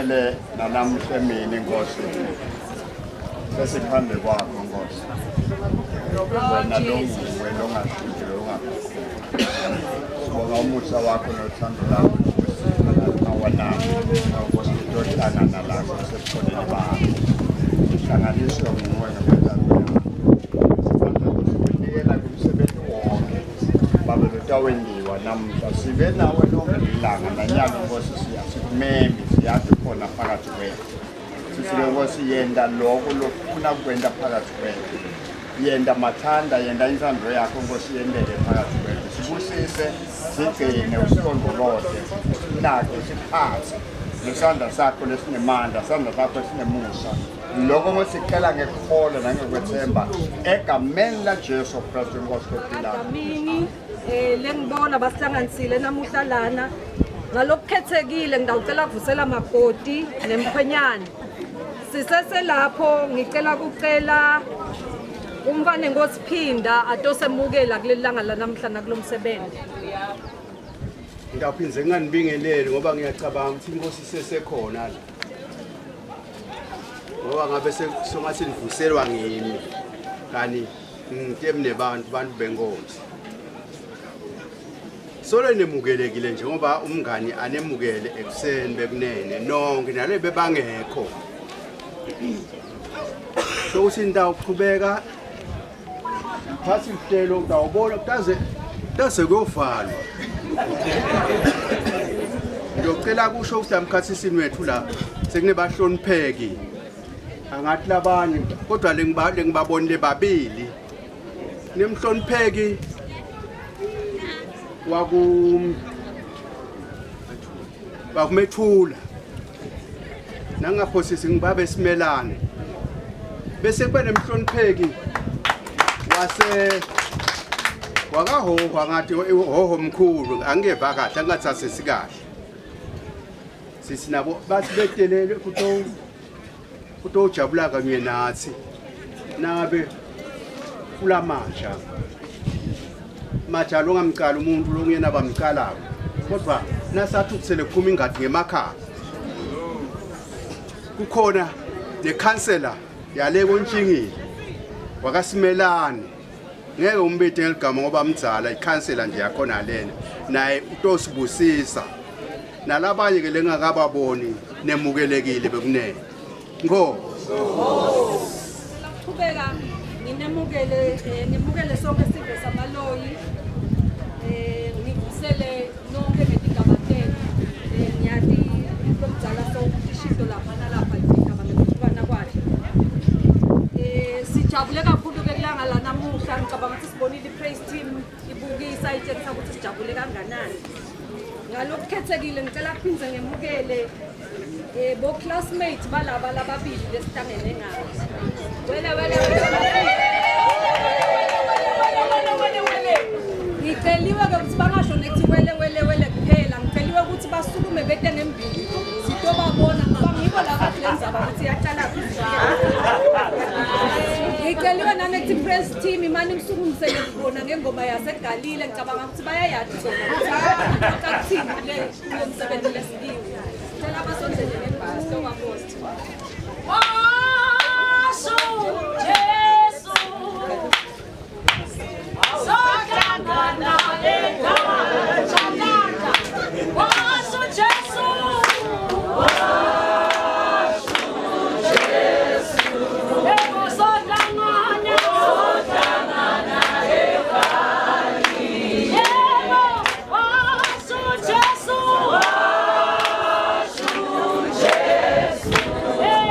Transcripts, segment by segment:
Simele nalamhla mina inkosi sesiphambe kwakho Nkosi wena wena ongashintshe sibonga umusa wakho nothando lakho awanami Nkosi uzohlangana lakho sesikhoneni bakho hlanganiswe nguwe ngempela sibandla kumsebenzi wonke babe lotawendiwa namhla sibe nawe lonke ilanga nanyalo Nkosi siyasimeme siyathi khona phakathi kwethu sifike Nkosi yenda lokho lokufuna ukwenza phakathi kwethu yenda mathanda yenda inhando yakho Nkosi yendele phakathi kwethu sibusise sigcine usilondoloze nakho siphathe nesandla sakho lesinemandla sandla sakho esinemusa lokho ngosikhela ngekukholo nangokwethemba egameni la Jesu Kristu Nkosi kophila amini lengibona basihlanganisile namuhla lana ngalokukhethekile ngidawucela kuvusela amagodi nemkhwenyana sisese lapho ngicela kucela umfane ngosiphinda atosemukela kuleli langa lanamhlanje kulomsebenzi ngaphinze nganibingeleli ngoba ngiyacabanga ukuthi inkosi sesekhona la ngoba ngabe songathi nivuselwa ngimi kani ngitemne bantu benkosi solo nemukelekile njengoba umngani anemukele ekuseni bekunene nonke nale bebangekho sokuthi indawo uqhubeka phasi ihlelo utawubona taze kuyovalwa ngiyocela kusho ukuthi amkhathisi wethu la sekunebahlonipheki angathi labanye kodwa lengibabonile babili nemhlonipheki wakumethula nangaphosisi ngibabe simelane bese kube nemhlonipheki wakahohwa ngathi hoho mkhulu angeva kahle angathi sikahle sisi nabo bathi bedelele kutojabula kanye nathi nabe kula matsha longamcala umuntu longena bamcalayo kodwa nasathi ukusele kuphuma ingadi ngemakhaya kukhona nekhansela yale kontshingile wakasimelane ngeke umbethe ngeligama ngoba mdzala ikhansela nje yakhona lena naye utosibusisa nalabanye ke lengakababoni nemukelekile bekunene qhubeka nginemukele sonke isizwe samaloyi ngivusele nonke ngetigaba tenu ngiyathi lomdzala sokushido lapha nalapha igaba lokuhlukana kwakhe sijabule kakhulu ke kulanga la namuhla ngicabanga ukuthi sibonile i-praise team ibukisa itshengisa ukuthi sijabule kanganani ngalokukhethekile ngicela kuphindze ngemukele bo classmates balaba lababili lesihlangene ngabo ngiceliwe ukuthi bangasho nethi wele kuphela ngiceliwe ukuthi basukume bete ngembili sitobabona ngoba ngibo laba kulenza ukuthi yaqala ngiceliwe nanethi press team imani ngisukumisele kubona ngengoma yaseGalile ngicabanga ukuthi bayayathi zona akathini le umsebenzi lesikiwe cela basonzele nembhasi lokwapost Yeah.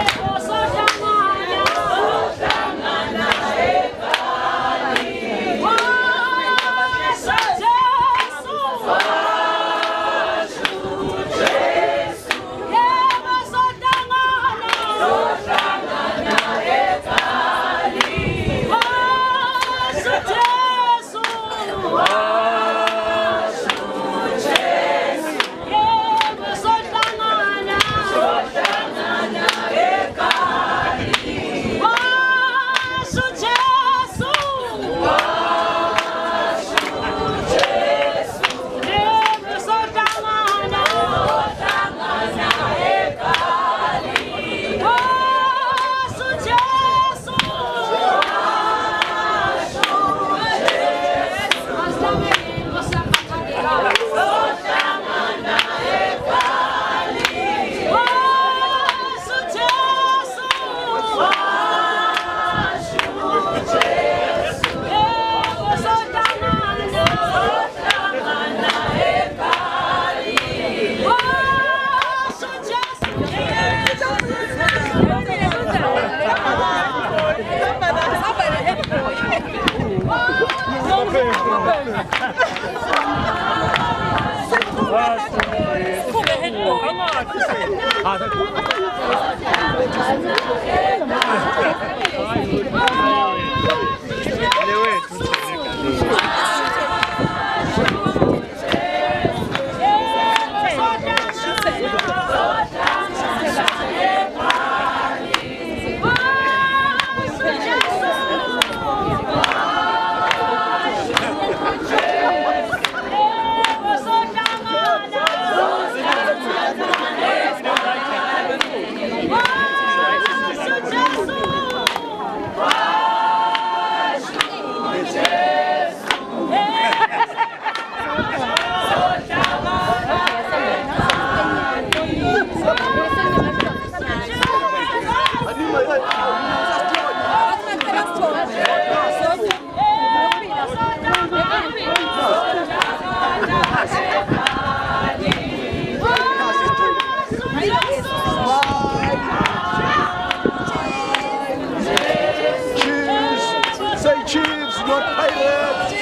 Say Chiefs, not Pirates.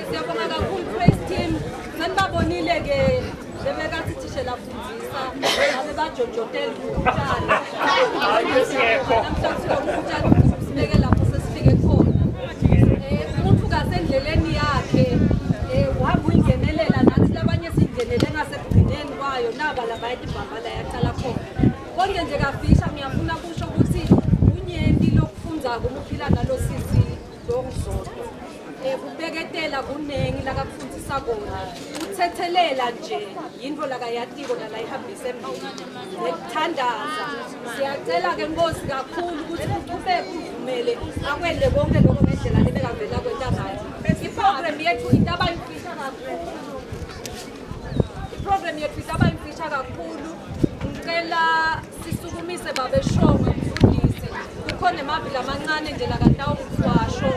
Siyabonga kakhulu praise team. Sanibabonile ke bebekathi thishela fundisa abe bajojotela utshani. Sibeke lapho sesifike khona. Umuntu kasendleleni yakhe uhamba uyingenelela nathi labanye singenele ngasekugcineni kwayo naba labayiti bambala yaqala khona. Konke nje kafisha ngiyafuna kusho ukuthi unyenti lokufunza kumuphila nalo sisi lokuzodwa. Kubeketela kunengi lakafundisa kona uthethelela nje yinto lakayatiko nalayihambisa embili nekuthandaza siyacela ke Nkosi kakhulu ukuthi uqhubeke uvumele akwende konke lokho ngendlela lebekavela kwentabani iprogram yethu itabayimfisha kakhulu iprogram yethu itabayimfisha kakhulu ngicela sisukumise babeshonga mfundisi kukhona emavili amancane nje lakatawukwasho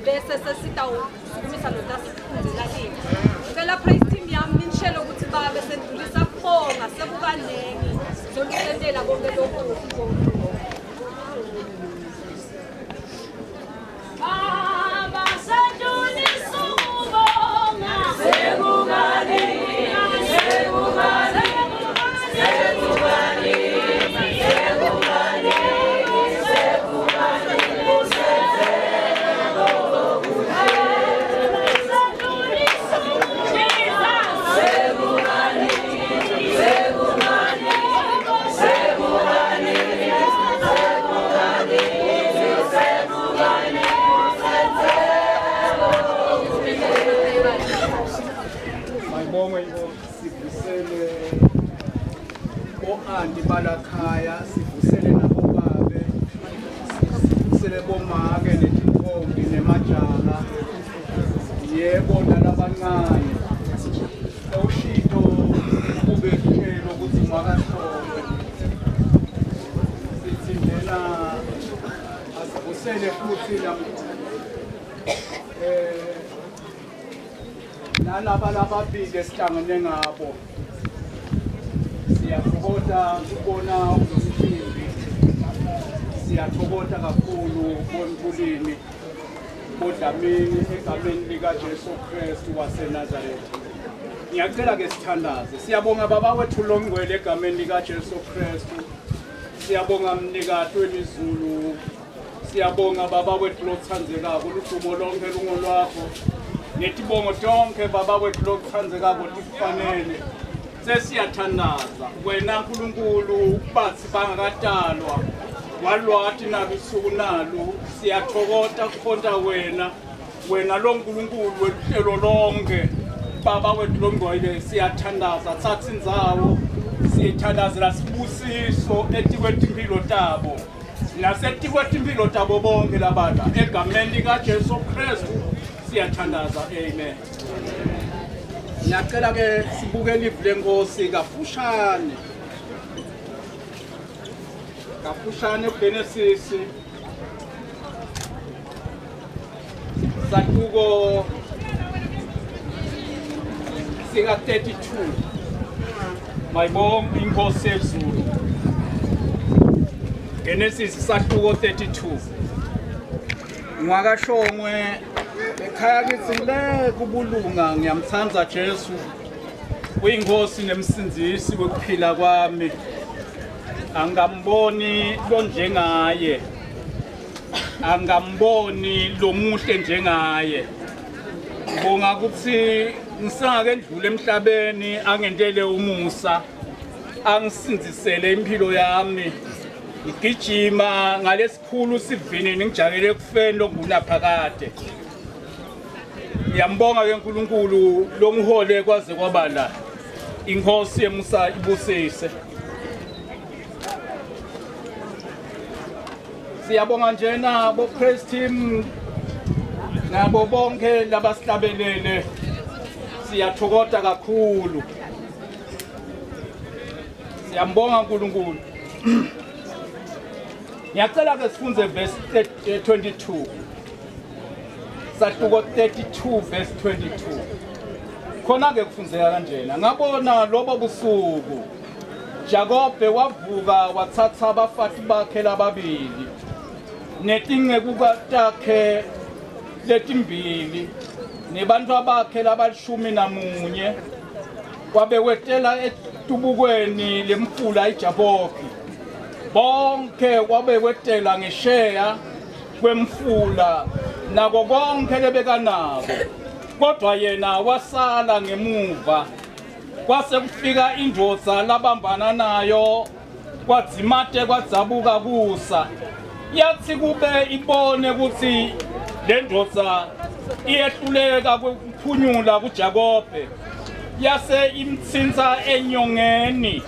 bese sesitawusukumisa notasifundzela kini ngicela praise team yami ninishelo ukuthi babe sendlulisa kubonga sekukanengi zonitentela konke lokhu Anti balakhaya sivusele nabobabe sivusele bomake netintombi nemajaha yebo nalabancane ushito kube kuphela ukuthi mwakahlombe sithindela asivusele futhi nalaba lababili esihlangene ngabo siyathokoza ukubona uMthimbi siyathokoza kakhulu bonkulini bodlamini egameni lika Jesu Kristu waseNazaretha ngiyacela ke sithandaze siyabonga baba wethu lomngcwele egameni lika Jesu Kristu siyabonga mnikati welizulu siyabonga baba wethu lothandzekako ludumo lonke lungolwakho netibongo tonke baba wethu lothandzekako tikufanele sesiyathandaza wena nkulunkulu bathi bangakatalwa walwathi nabisuku nalo siyathokoza kukhonza wena lo nkulunkulu wehlelo lonke baba wethu lomngcwele siyathandaza thatha indzawo siyithandazela sibusiso etikwetimpilo tabo nasetikwetimpilo tabo bonke labadla egameni lika Jesu Kristu siyathandaza amen. Ngiyacela ke sibuke live lenkosi kafushane kuGenesis satuko sika 32 mayibonga inkosi yezulu Genesis sahluko 32. Ngwakashongwe ekhaya kithi le kubulunga ngiyamthanda Jesu. Uyinkosi nemsindzisi wokuphila kwami. Angamboni lo njengaye. Angamboni lo muhle njengaye. Bonga ukuthi ngisake ndlule emhlabeni angendele umusa. Angisindzisele impilo yami. Ngigijima ngalesikhulu sivinini ngijakele kufeni lokunaphakade. Ngiyambonga ke uNkulunkulu lomhole kwaze kwaba la. Inkosi emusa ibusise. Siyabonga njena bo praise team nabo bonke labasihlabelele. Siyathokoza kakhulu. Siyambonga uNkulunkulu. Ngiyacela ke sifunze verse 22. Sahluko 32 verse 22. Khona ke kufunzeka kanjena. Ngabona lobo busuku Jacob wavuka wathatha abafazi bakhe lababili netingekuka takhe letimbili nebantwa bakhe labalishumi namunye wabewetela etubukweni lemfula iJaboki bonke wabewetela ngesheya kwemfula nako konke lebekanabo kodwa yena wasala ngemuva kwase kufika indvodza labambana nayo kwadzimate kwadzabuka kusa yathi kube ibone ukuthi le ndvodza iyehluleka kuphunyula kuJakobe yase imtsinza enyongeni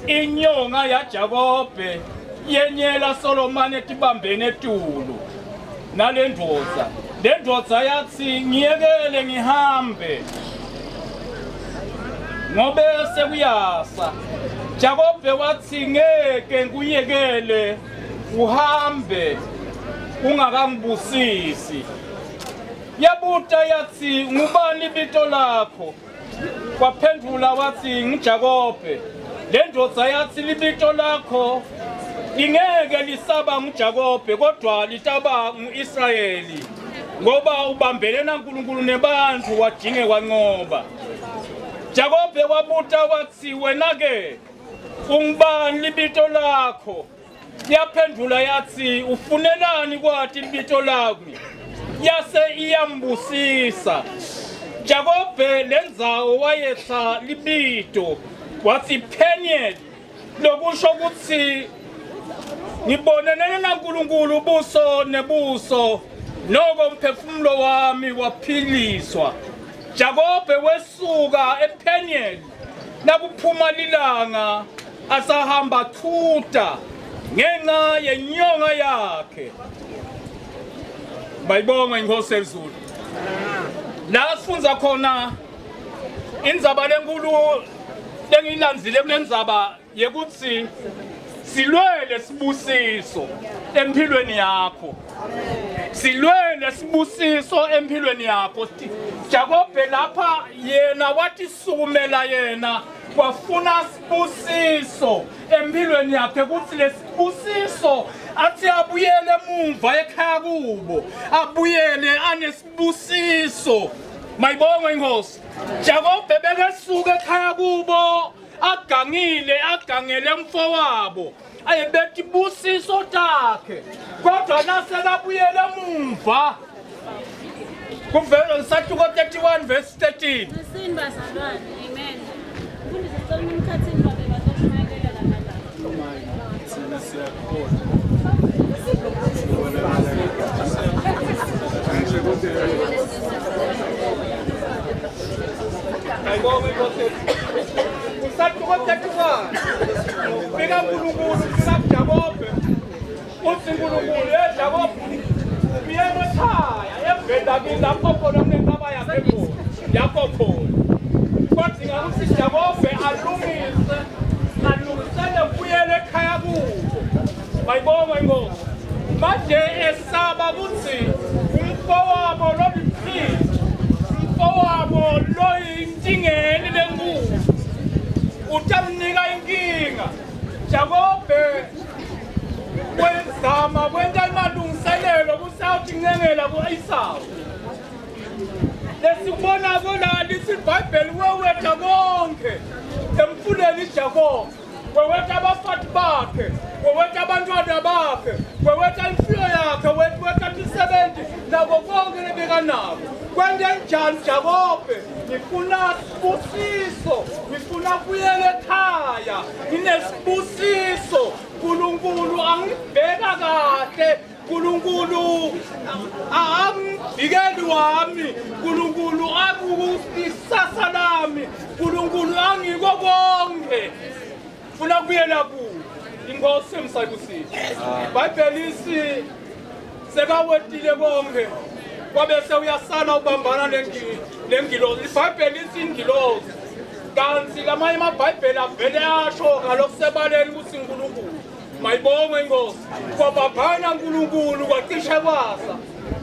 inyonga yaJakobe yenyela Solomon etibambene etulu nale ndvodza yathi ngiyekele ngihambe ngobe sekuyasa Jakobe wathi ngeke ngiyekele uhambe ungakangibusisi yabuta yathi ngubani ibito lakho kwaphendula wathi ngiJakobe le ndvodza yathi libito lakho ingeke lisaba nguJakobe kodwa litaba nguIsrayeli ngoba ubambele naNkulunkulu nebantu wajinge kwanqoba Jakobe wabuta wathi wena ke ungibani libito lakho yaphendula yathi ufunelani kwathi libito lami yase iyambusisa Jakobe lenzawo wayetha libito wathi Peniel lokusho ukuthi ngibonene naNkulunkulu ubuso nebuso noko umphefumulo wami waphiliswa Jakobe wesuka ePeniel nakuphuma lilanga asahamba thuta ngenxa yenyonga yakhe bayibonga inkosi ezulu la sifunza khona indzaba lenkulu lengilandzile kulendzaba yekuthi silwele sibusiso empilweni yakho silwele sibusiso empilweni yakho Jakobe lapha yena wathi sukumela yena wafuna sibusiso empilweni yakhe kuthi lesibusiso athi abuyele emumva ekhaya kubo abuyele anesibusiso mayibonga inkosi Jakobe bekesuka ekhaya kubo agangele mfowabo ayebethi busiso takhe kodwa nasekabuyele emumva kuvela Sahluko 31 verse 13 Isinba sadwana amen Mfundisi sicela umkhathini babe bazoshumayela Sahluko 31 fika uNkulunkulu fika Jakobe uthi uNkulunkulu Jakobe ubuyele ekhaya evela lapho khona kunentaba yakhe khona yakho khona kwadinga ukuthi Jakobe alungisele ubuyele ekhaya kubo bayibonga inkosi manje esaba ukuthi umfowabo lobiphili umfowabo loyintingeni lenkulu utamnika inkinga Jakobe kwenzama kwenza amalungiselelo kusawuthi ncengela ku-Esawu. Lesibona kona lisiBhayibheli wewetha konke emfuleni iJakobe. Wewetha abafati bakhe, wewetha abantwana bakhe, wewetha imfuyo yakhe, wewetha imisebenzi nabo konke lebekanabo. Kwenzenjani Jakobe? Ngifuna sibusiso, ngifuna kuyele ekhaya, nginesibusiso. Nkulunkulu angibheka kahle, Nkulunkulu angibikeli wami, Nkulunkulu akukusasa lami, Nkulunkulu angiko konke. Funa kuyela kuwo. Inkosi emsayibusile. Ibhayibheli lithi sekawetile konke. Kwabe sewuyasala ubambana nengilozi. Ibhayibheli lithi ingilozi. Kanti lamanye amabhayibheli avele asho ngalokusebaleni ukuthi Nkulunkulu. Mayibonge inkosi. Kwababhana Nkulunkulu kwacishe kwasa.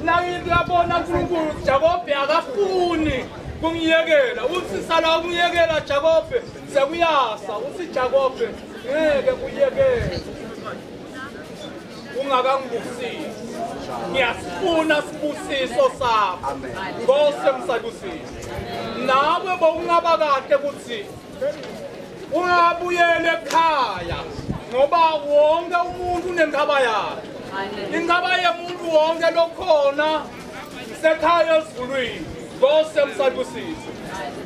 Nangithi yabona Nkulunkulu Jakobe akafuni kungiyekela. Uthi sala ungiyekela Jakobe sekuyasa. Uthi Jakobe ngeke kuyekela. Ungakangibusisi. Ngiyasifuna sibusiso sakho. Nkosi emsayibusile. Nawe bowungaba kahle ukuthi ungabuyele ekhaya ngoba wonke umuntu unenkaba yakhe. Inkaba yomuntu wonke lokhona sekhaya ezulwini. Nkosi emsayibusile.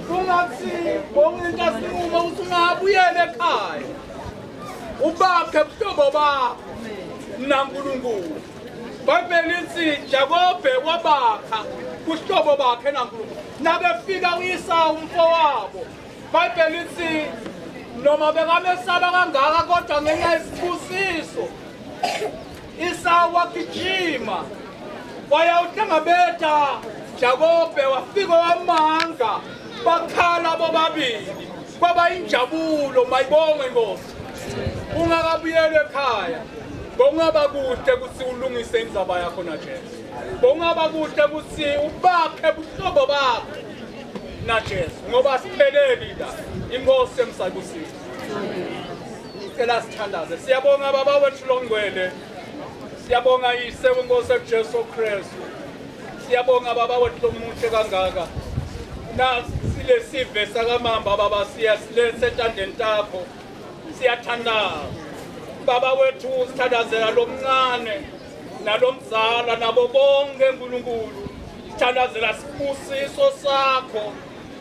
Ungathi bonke into asinquma ukuthi ungabuyele ekhaya. Ubakhe ubuhlobo bakho naNkulunkulu. Ibhayibheli lithi Jakobe wabakha ubuhlobo bakhe naNkulunkulu. Nabefika uEsawu umfowabo. Ibhayibheli lithi noma bekamesaba kangaka kodwa ngenxa yesibusiso Esawu wagijima wayawuhlangabetha Jakobe wafika wamanga bakhala bobabili kwaba injabulo. Mayibonge inkosi. Ungakabuyela ekhaya bongaba kuhle ukuthi ulungise indzaba yakho naJesu. Bongaba kuhle ukuthi ubakhe ubuhlobo bakho naJesu ngoba sipheleli la. Inkosi emsayibusile. Sicela sithandaze. Siyabonga baba wethu longcwele. Siyabonga yise wenkosi uJesu Kristu. Siyabonga baba wethu lomuhle kangaka. Silesive sakamamba baba siyasilethe etandleni takho. Siyathandaza baba wethu sithandazela lomncane nalomzala nabo bonke Nkulunkulu. Sithandazela sibusiso sakho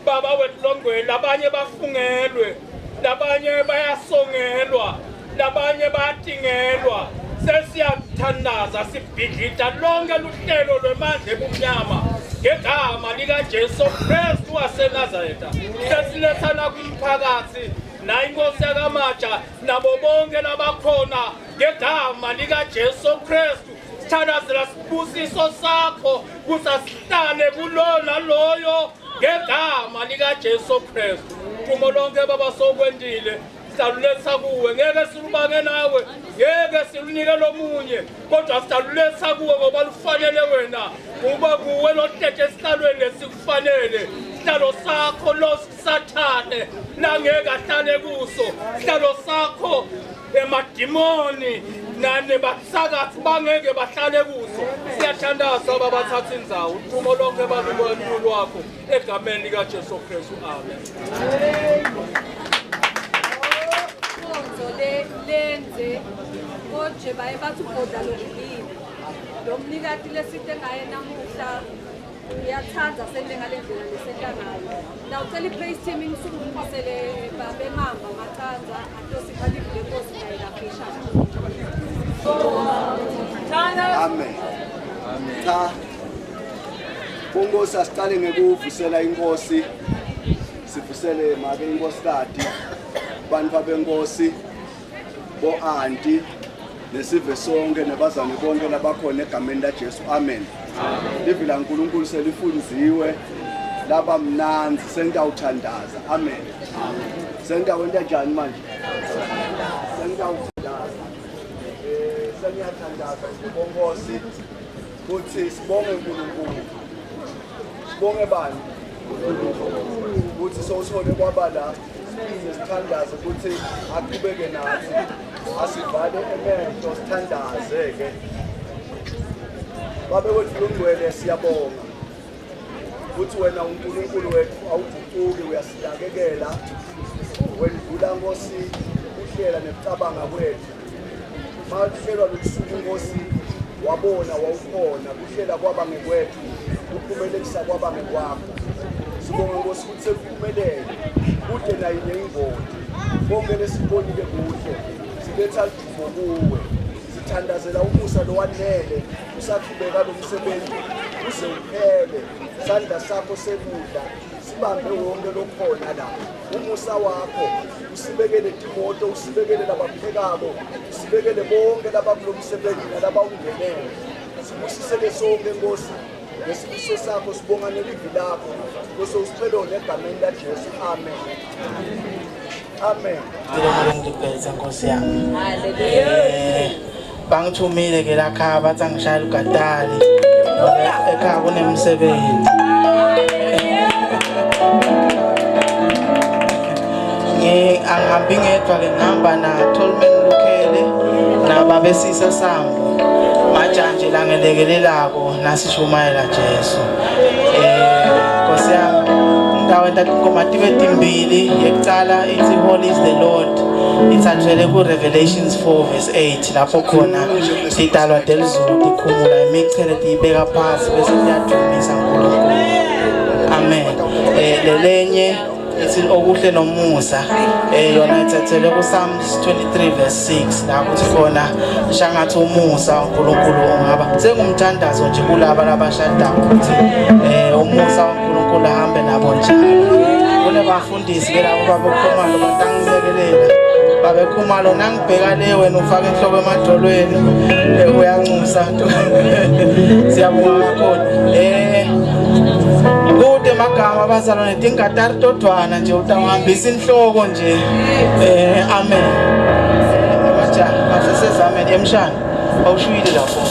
baba wethu longcwele. Labanye bafungelwe, labanye bayasongelwa, labanye bayatingelwa. Sesiyathandaza sibhidlita lonke luhlelo lwemandla ebumnyama ngegama likaJesu Kristu waseNazaretha. Sesilethana kumphakathi na inkosi yakamatsha nabo bonke labakhona ngegama likaJesu Kristu. Sithandazela sibusiso sakho kusasihlale kulona loyo ngegama likaJesu Kristu. Kumo lonke baba sokwendile sidaluletha kuwe. Ngeke silubange nawe, ngeke silunike lomunye, kodwa sidaluletha kuwe ngoba lufanele wena. Kuba kuwe lohlete esihlalweni lesikufanele. Sihlalo sakho losathane nangeke ahlale kuso. Sihlalo sakho emadimoni nane bakusakathi bangeke bahlale kuso. Siyathandaza baba thatha indzawo. Kumo lonke balubani lwakho egameni likaJesu Kristu. Amen. Lenze konje baye bathi ubhodla lokubili lo mnikati lesite ngaye namuhla uyathanda sente ngalendlela lesenta ngayo. Ngicela ipraise team ingisukumisele babe mamba mathanza atosikhaliphile Nkosi naye laphisha. Amen. Cha. Bongosi asiqale ngekuvusela inkosi. Sivusele make inkosikazi. Bantu babenkosi bo auntie nesive sonke nebazane bonke labakhona egameni laJesu. Amen. Livila uNkulunkulu selifunziwe laba mnanzi sengiyawuthandaza. Amen. Sengiyawenta njani manje? Sengiyawuthandaza. Sengiyathandaza bonkosi ukuthi sibonge uNkulunkulu. Sibonge bani? Ukuthi sowuthole kwabala sesithandaza ukuthi aqhubeke nathi asivale emehlo sithandaze-ke. Babe wethu longcwele siyabonga ukuthi wena uNkulunkulu wethu awuguquki, uyasinakekela, wendlula Nkosi ukuhlela nekucabanga kwethu. Makuhlelwa lokusuku Nkosi wabona wawukhona, kuhlela kwaba ngekwethu, kuphumelelisa kwaba ngekwakho. Sibonga Nkosi ukuthi sekuphumelele kude nayinye ingodi. Bonke lesibonile kuhle siletha idumo kuwe, sithandazela umusa lo wanele usaqhubeka lo msebenzi uze uphele. Isandla sakho sekudla sibambe wonke lokhona la, umusa wakho usibekele Timoto, usibekele labaphekabo, usibekele bonke labakulo msebenzi nalaba ungenele. Sibusisele sonke Nkosi ngesifiso sakho, sibonga nelivi lakho Nkosi, usiphelele negameni laJesu. Amen. Amen. Ngibheza Nkosi yami. Bangithumile ke la khaya bathi angishayela ugadali. Ekhaya kunemsebenzi. Angihambi ngedwa ke, ngihamba na Tolman Lukhele nababesisa Sambo. Majanje la ngelekelelako nasishumayela Jesu. Nkosi yami ngawenda ingoma timbili yekucala ithi Holy is the Lord. Ithathele ku Revelations 4 verse 8 lapho khona idalwa delizulu ikhumula imichele tibeka phansi bese iyadumisa uNkulunkulu. Amen. Lelenye ithi okuhle nomusa, yona ithathele ku Psalms 23 verse 6 lapho kuthi khona shangathi umusa uNkulunkulu ongaba sengumthandazo nje kulaba labashada ukuthi umusa uNkulunkulu ahambe nabo njalo. Kule bafundisi ke labo babekhomalo batangilekelela babekhomalo nangibheka le wena ufaka enhloko emadolweni uyanxusa siyabonga kakhulu. Kude magama abazalwane dingatari todwana nje utawuhambisa inhloko nje. Amen. Majaha asesezameni emshana awushuyile lapho.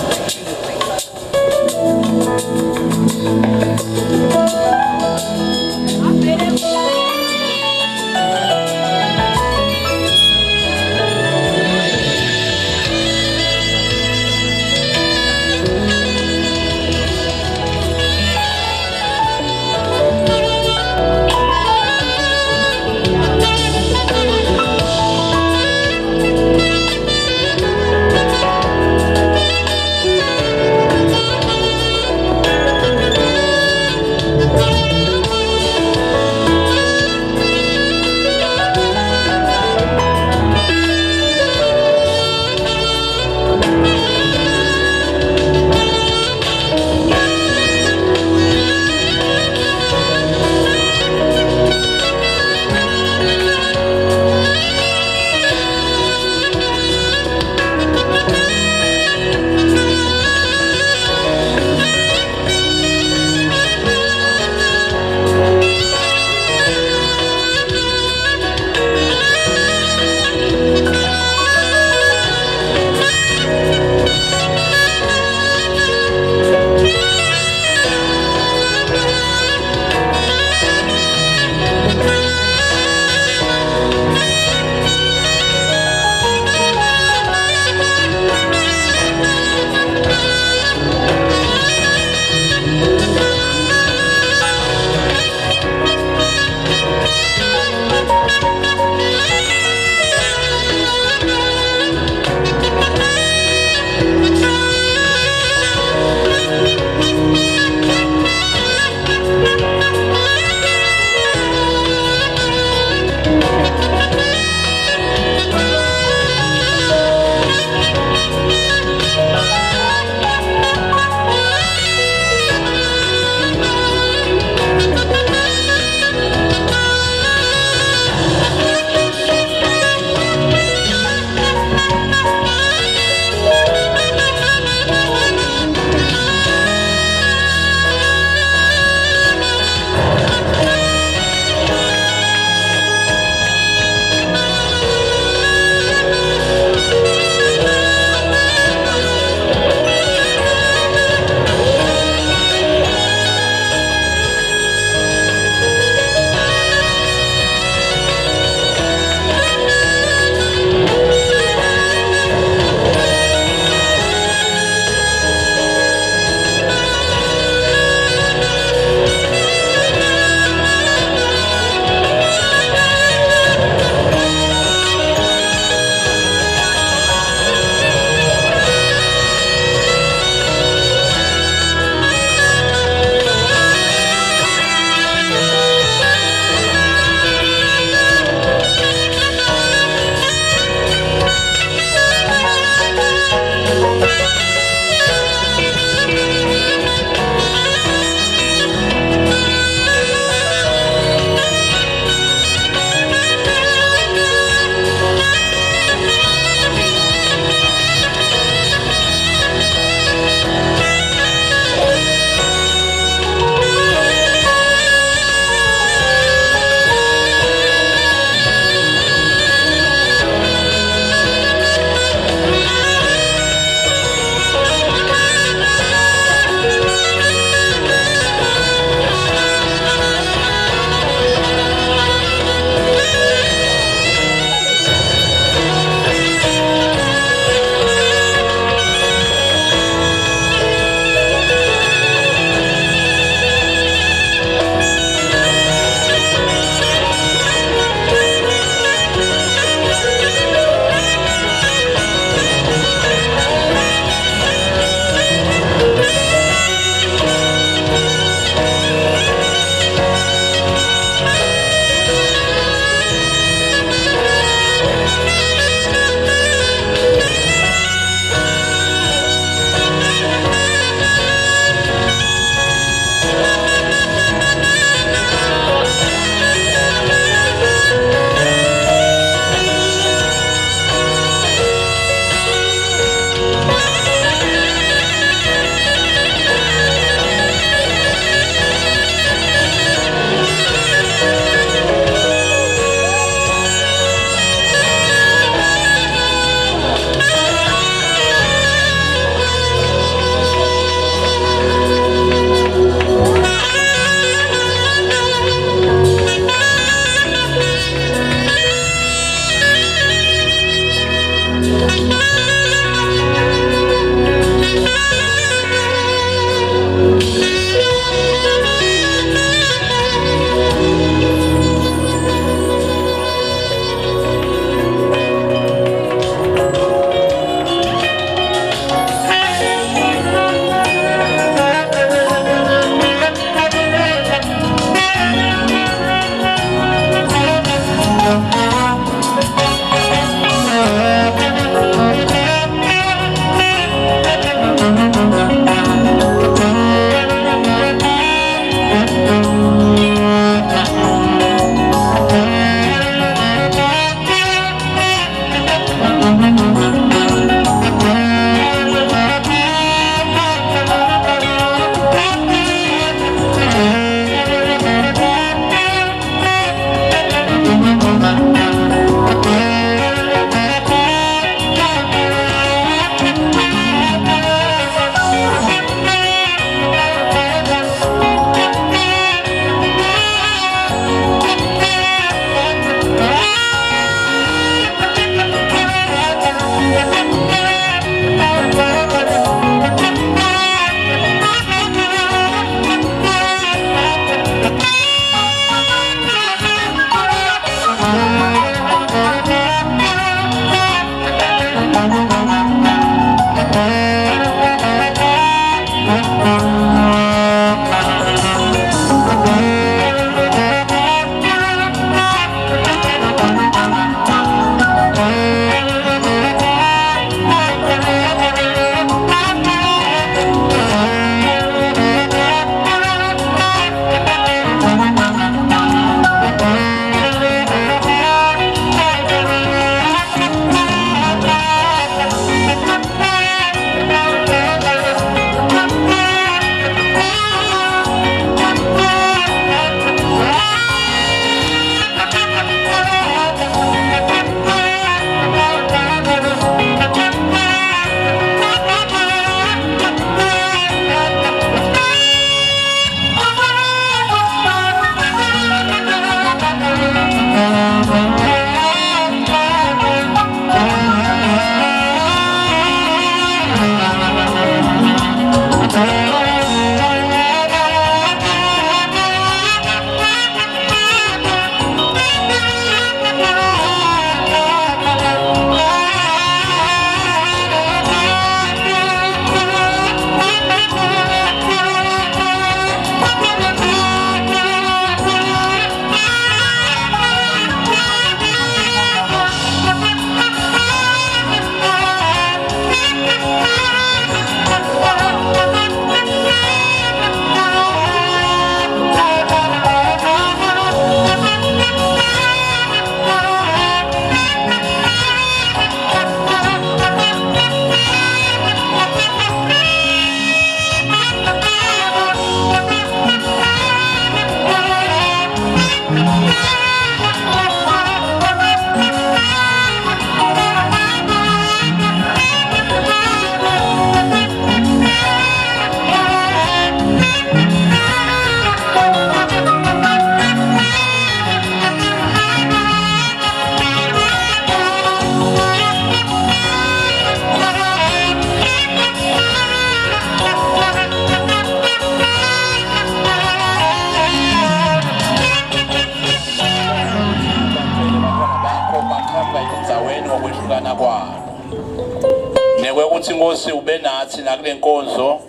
ukuthi Nkosi ube nathi nakule nkonzo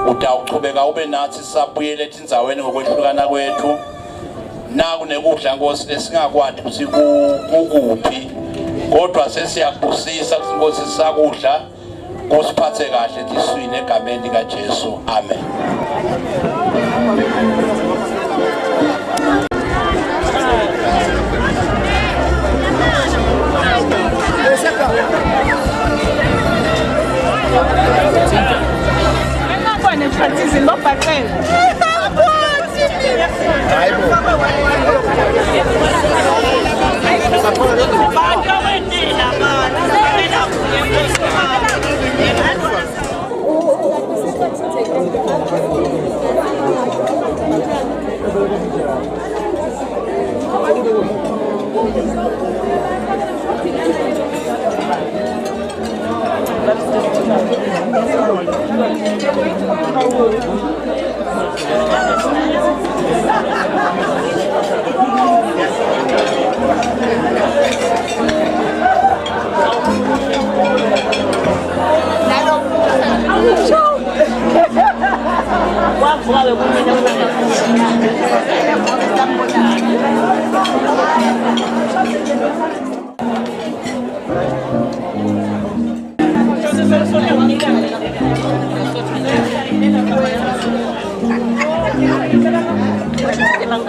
utawuchubeka ube nathi sabuyele etindzaweni ngokwehlukana kwethu naku nekudla Nkosi lesingakwazi ukuthi kukuphi kodwa sesiyakubusisa ukuthi Nkosi sakudla kusiphathe kahle tiswini egameni lika Jesu amen. Emang